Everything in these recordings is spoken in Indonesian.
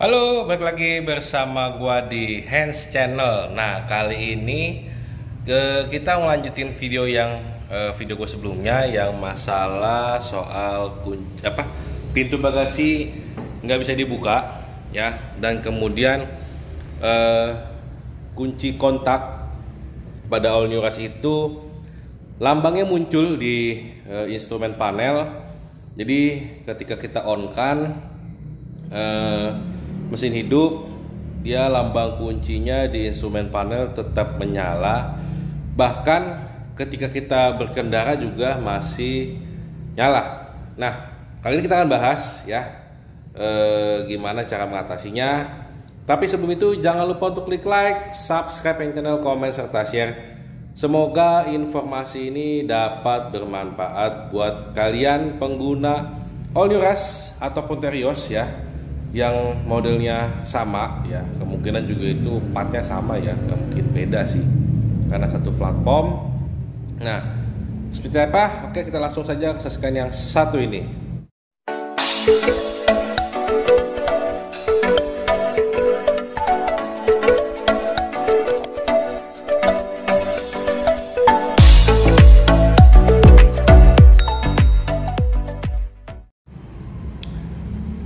Halo, balik lagi bersama gua di Hands Channel. Nah, kali ini kita ngelanjutin video yang video gue sebelumnya yang masalah soal pintu bagasi nggak bisa dibuka ya, dan kemudian kunci kontak pada all new rush itu lambangnya muncul di instrumen panel. Jadi ketika kita on kan mesin hidup, dia lambang kuncinya di instrumen panel tetap menyala, bahkan ketika kita berkendara juga masih nyala. Nah, kali ini kita akan bahas ya gimana cara mengatasinya. Tapi sebelum itu jangan lupa untuk klik like, subscribe channel, komen, serta share. Semoga informasi ini dapat bermanfaat buat kalian pengguna all new rush ataupun Terios ya, yang modelnya sama ya, kemungkinan juga itu partnya sama ya, nggak mungkin beda sih karena satu platform. Nah, seperti apa? Oke, kita langsung saja saksikan yang satu ini.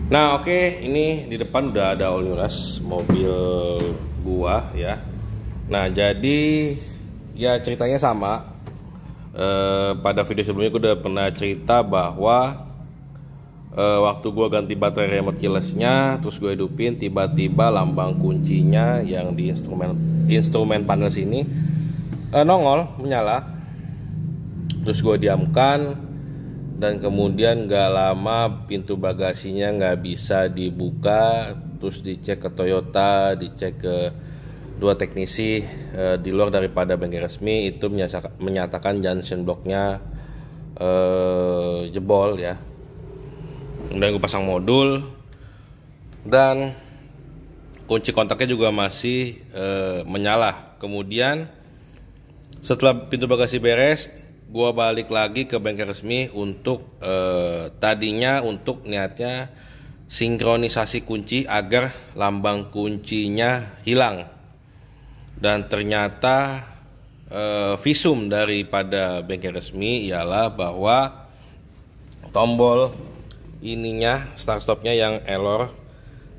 Nah, oke, ini di depan udah ada all new rush mobil gua ya. Nah, jadi ya ceritanya sama. Pada video sebelumnya gua udah pernah cerita bahwa waktu gua ganti baterai remote keylessnya, terus gua hidupin, tiba-tiba lambang kuncinya yang di instrumen panel sini nongol menyala. Terus gua diamkan, dan kemudian gak lama pintu bagasinya nggak bisa dibuka. Terus dicek ke Toyota, dicek ke dua teknisi di luar daripada bengkel resmi, itu menyatakan junction blocknya jebol ya. Kemudian gue pasang modul, dan kunci kontaknya juga masih menyala. Kemudian setelah pintu bagasi beres, gua balik lagi ke bengkel resmi untuk tadinya untuk niatnya sinkronisasi kunci agar lambang kuncinya hilang, dan ternyata visum daripada bengkel resmi ialah bahwa tombol ininya start stopnya yang error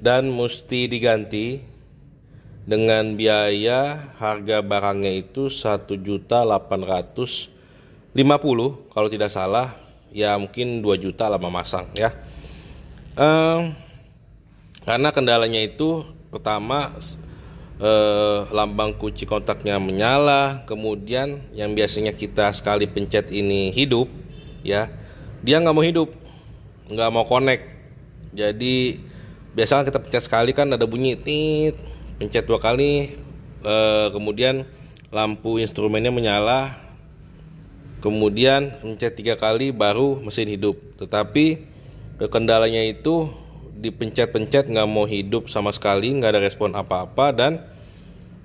dan mesti diganti dengan biaya harga barangnya itu 1.850.000 kalau tidak salah ya, mungkin 2 juta lama masang ya. Karena kendalanya itu pertama lambang kunci kontaknya menyala, kemudian yang biasanya kita sekali pencet ini hidup ya, dia nggak mau hidup, nggak mau connect. Jadi biasanya kita pencet sekali kan ada bunyi tit, pencet 2 kali kemudian lampu instrumennya menyala, kemudian mencet 3 kali baru mesin hidup. Tetapi kendalanya itu dipencet-pencet nggak mau hidup sama sekali, nggak ada respon apa-apa. Dan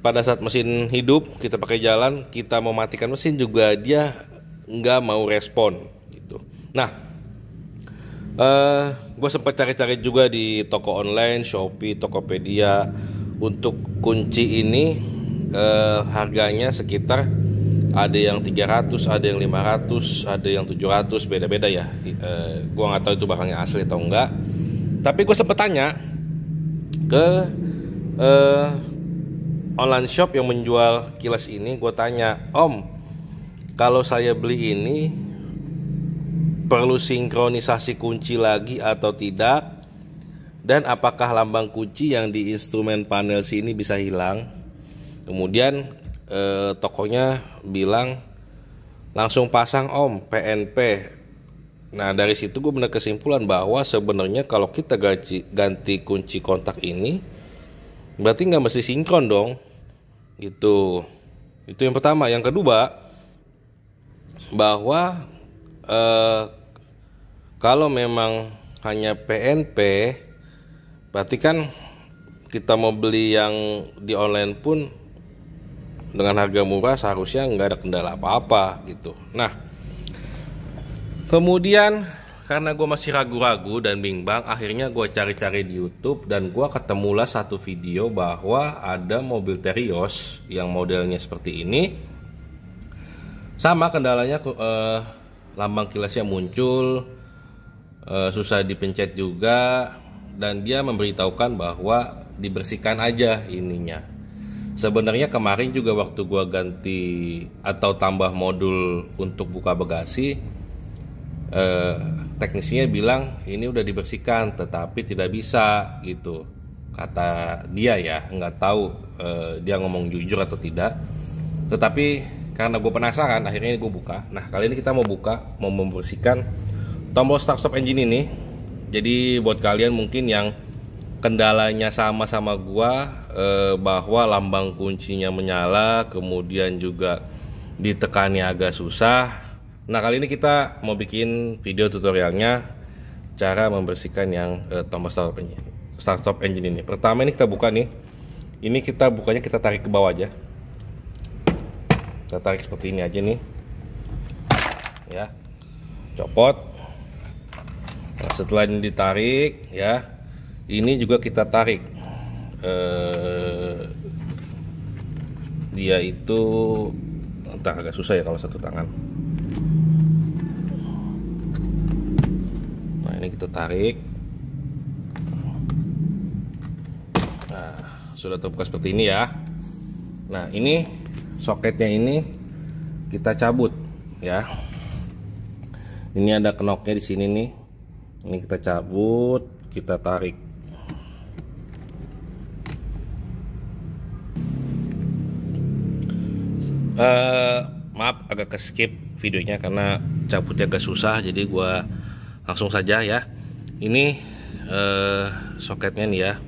pada saat mesin hidup kita pakai jalan, kita mau matikan mesin juga dia nggak mau respon gitu. Nah, gue sempat cari-cari juga di toko online, Shopee, Tokopedia untuk kunci ini. Harganya sekitar ada yang 300, ada yang 500, ada yang 700, beda-beda ya. Gua nggak tahu itu barangnya asli atau enggak. Tapi gue sempet tanya ke online shop yang menjual keyless ini. Gue tanya, Om, kalau saya beli ini perlu sinkronisasi kunci lagi atau tidak? Dan apakah lambang kunci yang di instrumen panel sini bisa hilang? Kemudian tokonya bilang langsung pasang Om, PNP. Nah, dari situ gue bener kesimpulan bahwa sebenarnya kalau kita ganti kunci kontak ini berarti nggak mesti sinkron dong gitu. Itu yang pertama. Yang kedua, bahwa kalau memang hanya PNP, berarti kan kita mau beli yang di online pun dengan harga murah seharusnya nggak ada kendala apa-apa gitu. Nah, kemudian karena gue masih ragu-ragu dan bimbang, akhirnya gue cari-cari di YouTube dan gue ketemulah satu video bahwa ada mobil Terios yang modelnya seperti ini. Sama kendalanya, lambang kilasnya muncul, susah dipencet juga, dan dia memberitahukan bahwa dibersihkan aja ininya. Sebenarnya kemarin juga waktu gue ganti atau tambah modul untuk buka bagasi, teknisinya bilang ini udah dibersihkan tetapi tidak bisa gitu, kata dia ya. Nggak tahu dia ngomong jujur atau tidak, tetapi karena gue penasaran akhirnya gue buka. Nah, kali ini kita mau membersihkan tombol start stop engine ini. Jadi buat kalian mungkin yang kendalanya sama-sama gua, bahwa lambang kuncinya menyala, kemudian juga ditekannya agak susah. Nah, kali ini kita mau bikin video tutorialnya cara membersihkan yang tombol start stop engine ini. Pertama ini kita buka nih. Ini kita bukanya kita tarik ke bawah aja. Kita tarik seperti ini aja nih. Ya. Copot. Nah, setelah ini ditarik ya, ini juga kita tarik. Dia itu entah agak susah ya kalau satu tangan. Nah, ini kita tarik. Nah, sudah terbuka seperti ini ya. Nah, ini soketnya ini kita cabut ya. Ini ada knopnya di sini nih. Ini kita cabut, kita tarik. Maaf agak ke skip videonya karena cabutnya agak susah, jadi gua langsung saja ya. Ini soketnya nih ya,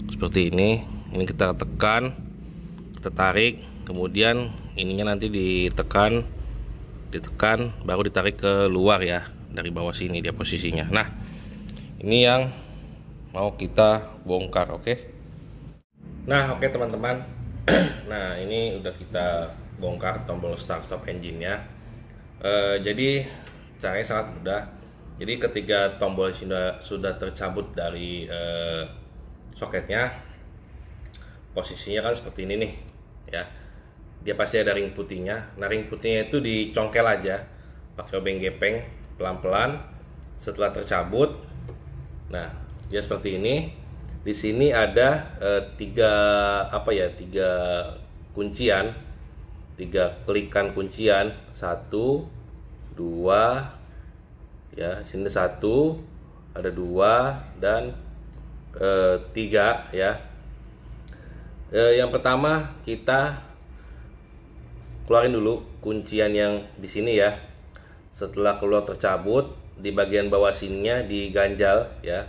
seperti ini. Ini kita tekan, kita tarik, kemudian ininya nanti ditekan, baru ditarik ke luar ya, dari bawah sini dia posisinya. Nah, ini yang mau kita bongkar, oke? Nah, oke teman-teman. Nah, ini udah kita bongkar tombol start stop engine nya. Jadi caranya sangat mudah. Jadi ketika tombol sudah tercabut dari soketnya, posisinya kan seperti ini nih ya. Dia pasti ada ring putihnya. Nah, ring putihnya itu dicongkel aja pakai obeng gepeng pelan-pelan. Setelah tercabut, nah dia seperti ini. Di sini ada tiga kuncian, 3 klikan kuncian, 1, 2 ya. Sini 1, ada 2 dan 3 ya. Yang pertama kita keluarin dulu kuncian yang di sini ya. Setelah keluar tercabut, di bagian bawah sininya diganjal ya,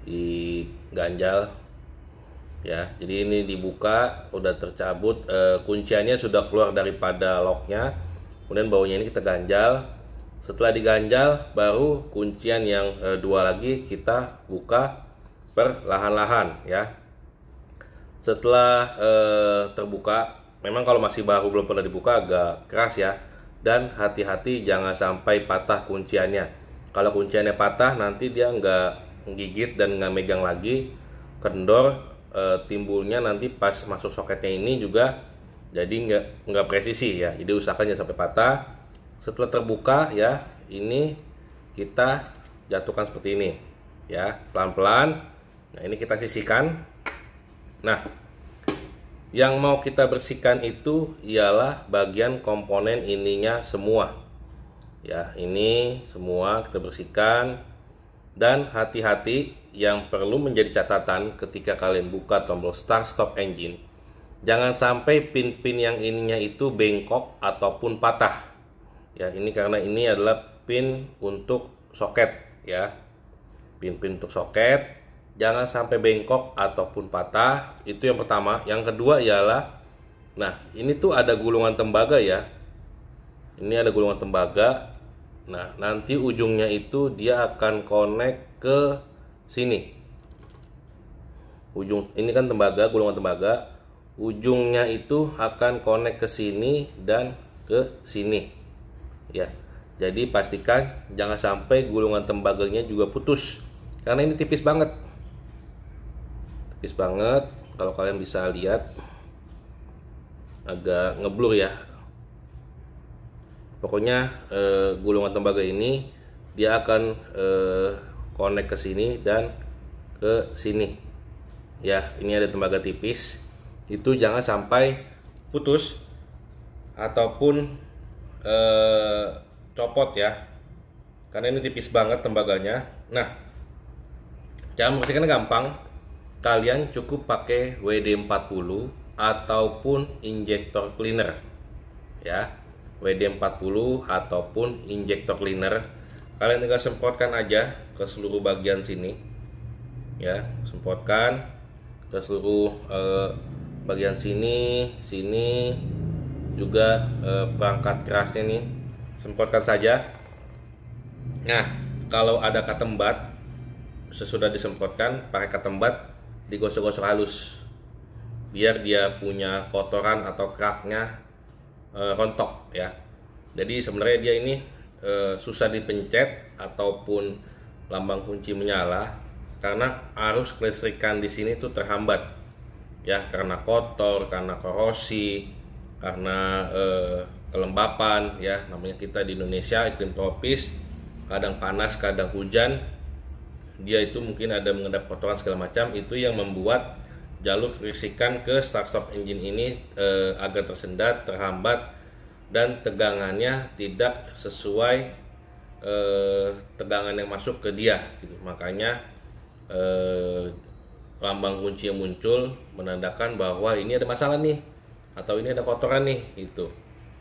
diganjal ya. Jadi ini dibuka, udah tercabut, kunciannya sudah keluar daripada locknya. Kemudian bawahnya ini kita ganjal. Setelah diganjal, baru kuncian yang 2 lagi kita buka perlahan-lahan ya. Setelah terbuka, memang kalau masih baru belum pernah dibuka agak keras ya. Dan hati-hati jangan sampai patah kunciannya. Kalau kunciannya patah, nanti dia nggak gigit dan nggak megang lagi, kendor, timbulnya nanti pas masuk soketnya ini juga jadi nggak presisi ya. Jadi usahakan jangan sampai patah. Setelah terbuka ya, ini kita jatuhkan seperti ini ya, pelan-pelan. Nah, ini kita sisihkan. Nah, yang mau kita bersihkan itu ialah bagian komponen ininya semua ya. Ini semua kita bersihkan. Dan hati-hati, yang perlu menjadi catatan ketika kalian buka tombol start stop engine, jangan sampai pin-pin yang ininya itu bengkok ataupun patah ya. Ini karena ini adalah pin untuk soket ya, pin-pin untuk soket. Jangan sampai bengkok ataupun patah. Itu yang pertama. Yang kedua ialah, nah ini tuh ada gulungan tembaga ya. Ini ada gulungan tembaga. Nah, nanti ujungnya itu dia akan connect ke sini. Ujung ini kan tembaga, gulungan tembaga. Ujungnya itu akan connect ke sini dan ke sini. Ya. Jadi pastikan jangan sampai gulungan tembaganya juga putus, karena ini tipis banget. Tipis banget, kalau kalian bisa lihat agak ngeblur ya. Pokoknya gulungan tembaga ini dia akan connect ke sini dan ke sini. Ya, ini ada tembaga tipis. Itu jangan sampai putus ataupun copot ya, karena ini tipis banget tembaganya. Nah, cara membersihkannya gampang. Kalian cukup pakai WD-40 ataupun injector cleaner ya. WD-40 ataupun injector cleaner, kalian tinggal semprotkan aja ke seluruh bagian sini ya, semprotkan ke seluruh bagian sini juga, perangkat kerasnya nih semprotkan saja. Nah, kalau ada katembat, sesudah disemprotkan pakai katembat, digosok-gosok halus biar dia punya kotoran atau keraknya rontok ya. Jadi sebenarnya dia ini susah dipencet ataupun lambang kunci menyala karena arus kelistrikan di sini tuh terhambat ya, karena kotor, karena korosi, karena kelembapan ya. Namanya kita di Indonesia iklim tropis, kadang panas kadang hujan, dia itu mungkin ada mengendap kotoran segala macam. Itu yang membuat jalur kelistrikan ke start stop engine ini agak tersendat, terhambat, dan tegangannya tidak sesuai tegangan yang masuk ke dia gitu. Makanya lambang kunci yang muncul menandakan bahwa ini ada masalah nih, atau ini ada kotoran nih gitu.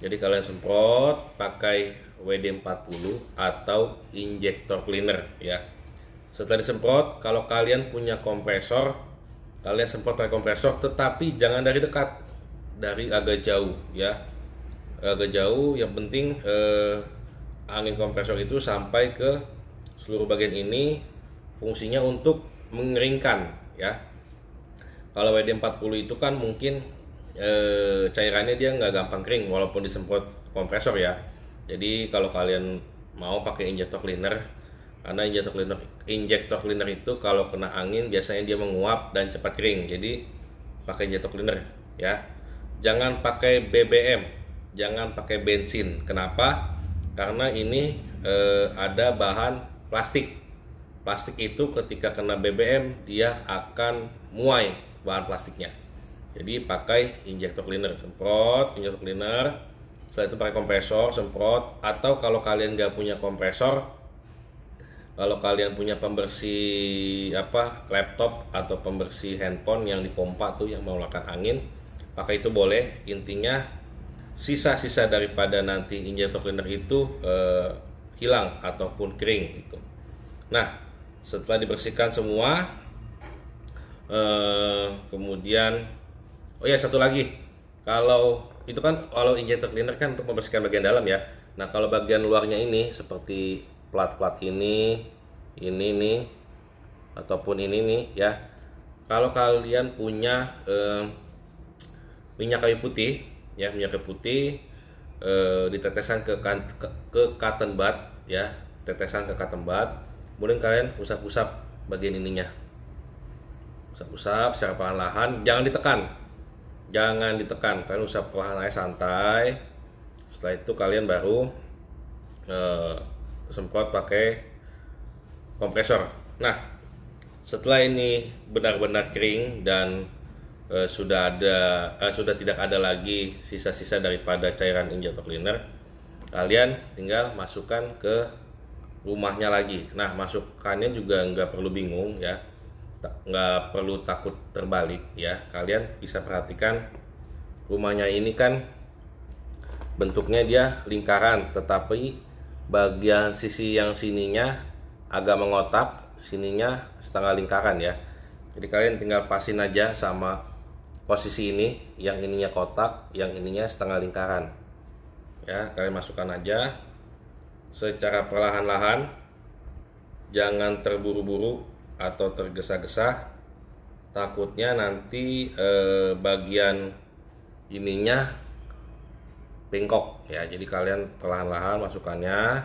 Jadi kalian semprot pakai WD-40 atau injector cleaner ya. Setelah disemprot, kalau kalian punya kompresor, kalian semprot pakai kompresor, tetapi jangan dari dekat, dari agak jauh ya, agak jauh. Yang penting angin kompresor itu sampai ke seluruh bagian ini, fungsinya untuk mengeringkan ya. Kalau WD-40 itu kan mungkin cairannya dia nggak gampang kering walaupun disemprot kompresor ya. Jadi kalau kalian mau pakai injector cleaner, karena injector cleaner itu kalau kena angin biasanya dia menguap dan cepat kering. Jadi pakai injector cleaner ya. Jangan pakai BBM, jangan pakai bensin. Kenapa? Karena ini ada bahan plastik. Plastik itu ketika kena BBM dia akan muai bahan plastiknya. Jadi pakai injector cleaner, semprot injector cleaner. Setelah itu pakai kompresor, semprot. Atau kalau kalian nggak punya kompresor, kalau kalian punya pembersih laptop atau pembersih handphone yang dipompa tuh yang mengeluarkan angin, pakai itu boleh. Intinya sisa-sisa daripada nanti injector cleaner itu hilang ataupun kering gitu. Nah, setelah dibersihkan semua, kemudian oh ya, satu lagi, kalau itu kan kalau injector cleaner kan untuk membersihkan bagian dalam ya. Nah, kalau bagian luarnya ini seperti plat-plat ini nih, ataupun ini nih ya. Kalau kalian punya minyak kayu putih ya, minyak kayu putih ditetesan ke cotton bud ya, tetesan ke cotton bud. Kemudian kalian usap-usap bagian ininya, usap-usap secara perlahan, jangan ditekan, kalian usap perlahan aja, santai. Setelah itu kalian baru semprot pakai kompresor. Nah, setelah ini benar-benar kering dan sudah tidak ada lagi sisa-sisa daripada cairan injector cleaner, kalian tinggal masukkan ke rumahnya lagi. Nah, masukkannya juga nggak perlu bingung ya, nggak perlu takut terbalik ya. Kalian bisa perhatikan rumahnya ini kan bentuknya dia lingkaran, tetapi bagian sisi yang sininya agak mengotak, sininya setengah lingkaran ya. Jadi kalian tinggal pasin aja sama posisi ini, yang ininya kotak, yang ininya setengah lingkaran ya. Kalian masukkan aja secara perlahan-lahan, jangan terburu-buru atau tergesa-gesa, takutnya nanti bagian ininya bengkok ya. Jadi kalian perlahan-lahan masukkannya.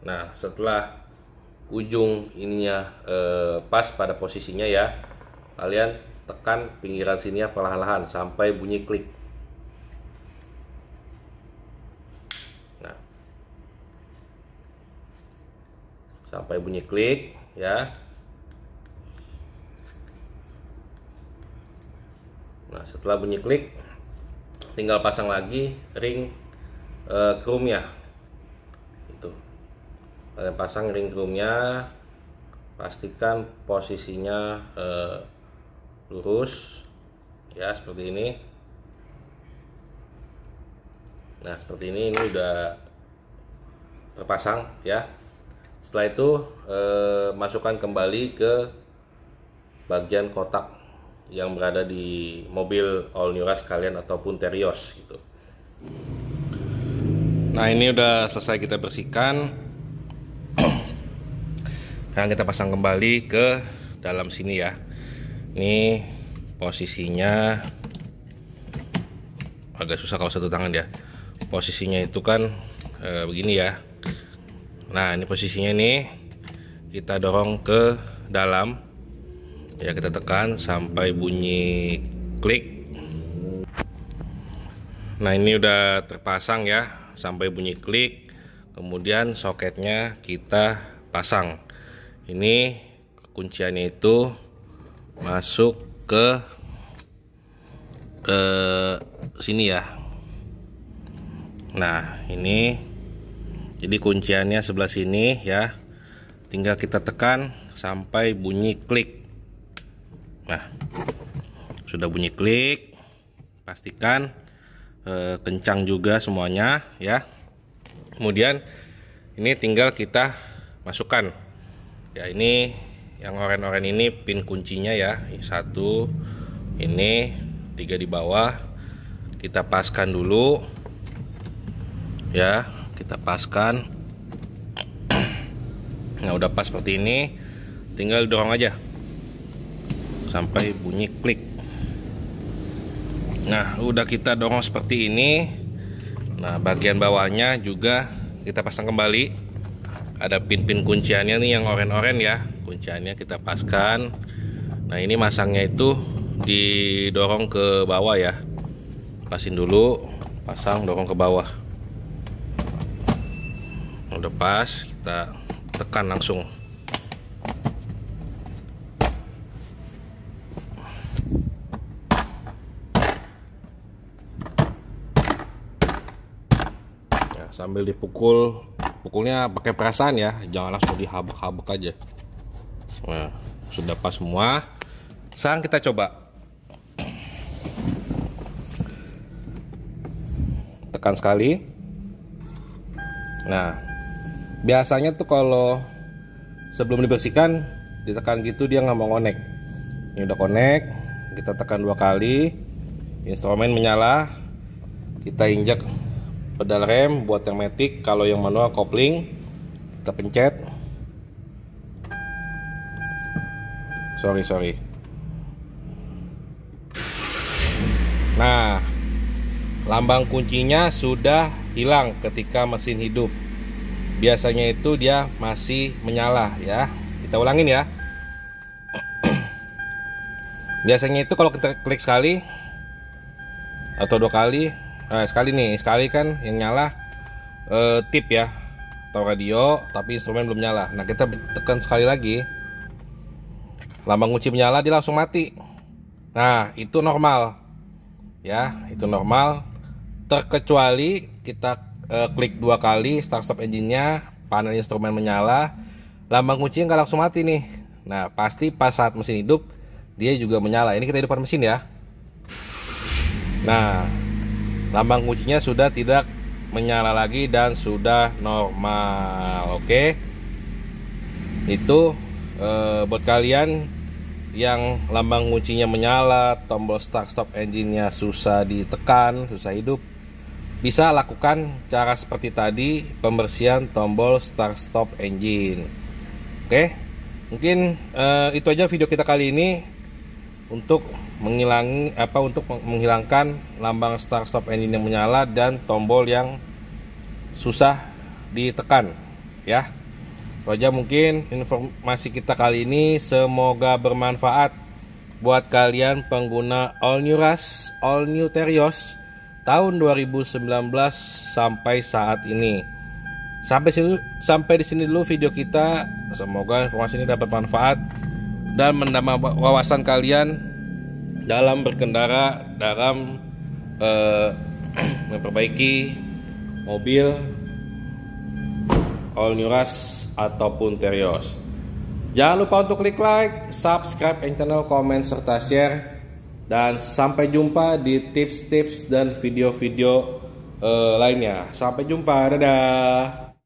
Nah, setelah ujung ininya pas pada posisinya ya, kalian tekan pinggiran sininya perlahan-lahan sampai bunyi klik. Nah, sampai bunyi klik ya. Nah, setelah bunyi klik, tinggal pasang lagi ring chrome-nya. Itu. Kalian pasang ring chrome-nya, pastikan posisinya lurus ya, seperti ini. Nah, seperti ini udah terpasang ya. Setelah itu masukkan kembali ke bagian kotak yang berada di mobil all new rush kalian ataupun Terios gitu. Nah, ini udah selesai kita bersihkan. Sekarang kita pasang kembali ke dalam sini ya. Ini posisinya agak susah kalau satu tangan ya. Posisinya itu kan begini ya. Nah, ini posisinya nih, kita dorong ke dalam ya, kita tekan sampai bunyi klik. Nah, ini udah terpasang ya sampai bunyi klik. Kemudian soketnya kita pasang. Ini kunciannya itu masuk ke sini ya. Nah, ini jadi kunciannya sebelah sini ya. Tinggal kita tekan sampai bunyi klik. Nah, sudah bunyi klik, pastikan kencang juga semuanya ya. Kemudian ini tinggal kita masukkan ya. Ini yang oranye-oranye ini pin kuncinya ya. Satu, ini 3 di bawah. Kita paskan dulu ya, kita paskan. Nah, udah pas seperti ini, tinggal dorong aja sampai bunyi klik. Nah, udah kita dorong seperti ini. Nah, bagian bawahnya juga kita pasang kembali. Ada pin-pin kunciannya nih yang oranye-oranye ya. Kunciannya kita paskan. Nah, ini masangnya itu didorong ke bawah ya. Pasin dulu, pasang, dorong ke bawah. Udah pas, kita tekan langsung. Sambil pukulnya pakai perasaan ya, jangan langsung dihabek-habek aja. Nah, sudah pas semua. Sekarang kita coba tekan sekali. Nah, biasanya tuh kalau sebelum dibersihkan ditekan gitu dia nggak mau connect. Ini udah connect, kita tekan 2 kali, instrumen menyala. Kita injak pedal rem buat yang matic. Kalau yang manual kopling, kita pencet. Sorry. Nah, lambang kuncinya sudah hilang ketika mesin hidup. Biasanya itu dia masih menyala ya. Kita ulangin ya. Biasanya itu kalau kita klik sekali atau 2 kali, sekali kan yang nyala tip ya atau radio, tapi instrumen belum nyala. Nah, kita tekan sekali lagi, lambang kunci menyala, dia langsung mati. Nah, itu normal ya, itu normal. Terkecuali kita klik 2 kali start stop engine-nya, panel instrumen menyala, lambang kuncinya nggak langsung mati nih. Nah, pasti pas saat mesin hidup dia juga menyala. Ini kita hidupkan mesin ya. Nah, lambang kuncinya sudah tidak menyala lagi dan sudah normal. Oke. Itu buat kalian yang lambang kuncinya menyala, tombol start stop engine-nya susah ditekan, susah hidup, bisa lakukan cara seperti tadi, pembersihan tombol start stop engine. Oke. Mungkin itu aja video kita kali ini. untuk menghilangkan lambang start stop engine yang menyala dan tombol yang susah ditekan ya. Itu aja mungkin informasi kita kali ini, semoga bermanfaat buat kalian pengguna All New Rush, All New Terios tahun 2019 sampai saat ini. Sampai di sini dulu video kita. Semoga informasi ini dapat manfaat dan menambah wawasan kalian dalam berkendara, dalam memperbaiki mobil All New Rush ataupun Terios. Jangan lupa untuk klik like, subscribe channel, komen, serta share. Dan sampai jumpa di tips-tips dan video-video lainnya. Sampai jumpa, dadah.